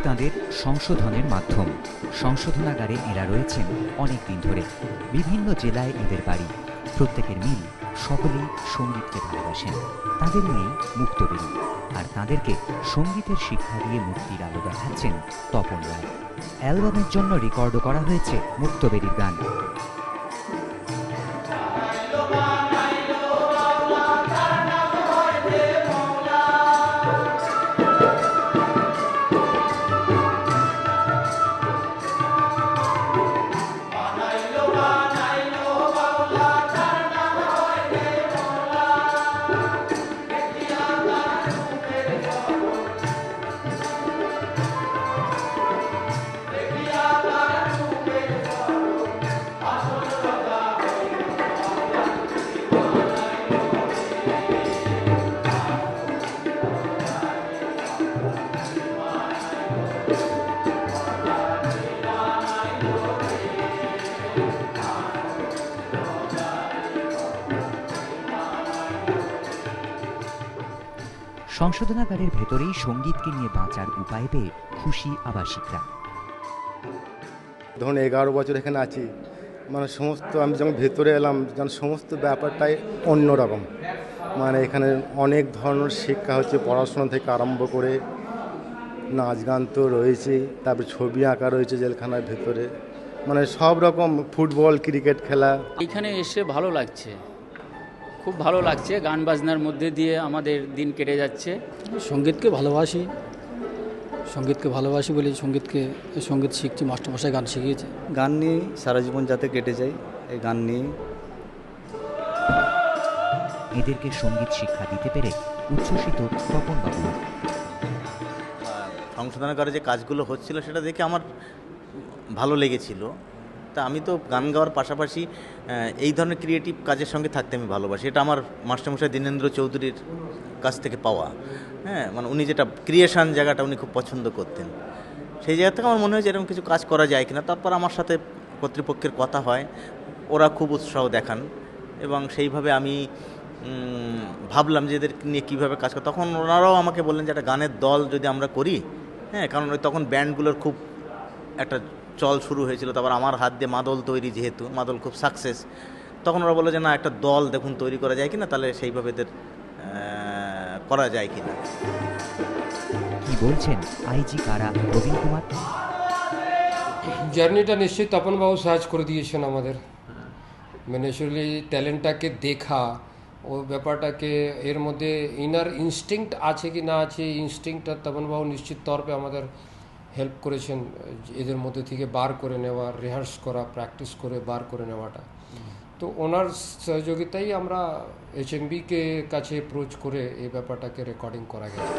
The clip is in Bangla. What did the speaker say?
তাঁদের সংশোধনের মাধ্যম। সংশোধনাগারে এরা রয়েছেন অনেক দিন ধরে। বিভিন্ন জেলায় এদের বাড়ি। প্রত্যেকের মিল, সকলেই সঙ্গীতকে ভালোবাসেন। তাদের নেই মুক্তবেদী, আর তাঁদেরকে সঙ্গীতের শিক্ষা দিয়ে মুক্তির আলো দেখাচ্ছেন তপন রায়। অ্যালবামের জন্য রেকর্ডও করা হয়েছে মুক্তবেদীর গান। সংশোধনাগারের ভেতরেই সঙ্গীতকে নিয়ে বাঁচার উপায় পেয়ে খুশি আবাসিকরা। ধরুন 11 বছর এখানে আছি, মানে সমস্ত আমি যখন ভেতরে এলাম যেন সমস্ত ব্যাপারটাই অন্যরকম। মানে এখানে অনেক ধরনের শিক্ষা হচ্ছে, পড়াশোনা থেকে আরম্ভ করে নাচ গান তো রয়েছেই, তারপরে ছবি আঁকা রয়েছে জেলখানার ভেতরে, মানে সব রকম, ফুটবল ক্রিকেট খেলা। এখানে এসে ভালো লাগছে, খুব ভালো লাগছে। গান বাজনার মধ্যে দিয়ে আমাদের দিন কেটে যাচ্ছে। সঙ্গীতকে ভালোবাসি বলে সঙ্গীত শিখছি। মাস্টারমশাই গান শিখিয়েছে। গান নিয়ে সারা জীবন যাতে কেটে যায়, এই গান নিয়ে। এদেরকে সঙ্গীত শিক্ষা দিতে পেরে উচ্ছ্বসিত তপন বাবু। সংশোধনাগারে যে কাজগুলো হচ্ছিল সেটা দেখে আমার ভালো লেগেছিল। তা আমি তো গান গাওয়ার পাশাপাশি এই ধরনের ক্রিয়েটিভ কাজের সঙ্গে থাকতে আমি ভালোবাসি। এটা আমার মাস্টারমশাই দীনেন্দ্র চৌধুরীর কাছ থেকে পাওয়া। হ্যাঁ, মানে উনি যেটা ক্রিয়েশন জায়গাটা উনি খুব পছন্দ করতেন, সেই জায়গা থেকে আমার মনে হয়েছে এরকম কিছু কাজ করা যায় কিনা। তারপর আমার সাথে কর্তৃপক্ষের কথা হয়, ওরা খুব উৎসাহ দেখান এবং সেইভাবে আমি ভাবলাম যে এদের নিয়ে কীভাবে কাজ করে। তখন ওনারাও আমাকে বললেন যে একটা গানের দল যদি আমরা করি, হ্যাঁ, কারণ ওই তখন ব্যান্ডগুলোর খুব একটা চল শুরু হয়েছিল। তারপর আমার হাত দিয়ে মাদল তৈরি, যেহেতু মাদল খুব সাকসেস, তখন ওরা বললো যে না, একটা দল দেখুন তৈরি করা যায় কিনা, তাহলে সেইভাবে এদের করা যায় কিনা। কি বলছেন আইজি কারা প্রবীণ কুমার? জার্নিটা নিশ্চয়ই তপনবাবু সাহায্য করে দিয়েছেন আমাদের। মানে আসলে ট্যালেন্টটাকে দেখা, ও ব্যাপারটাকে এর মধ্যে ইনার ইনস্টিংক্ট আছে কি না আছে, ইনস্টিংক্টটা তপনবাবু নিশ্চিত তরফে আমাদের হেল্প করেছেন এদের মধ্যে থেকে বার করে নেওয়া, রিহার্স করা, প্র্যাকটিস করে বার করে নেওয়াটা। তো ওনার সহযোগিতাই আমরা HMB-কে কাছে অ্যাপ্রোচ করে এই ব্যাপারটাকে রেকর্ডিং করা গেছে।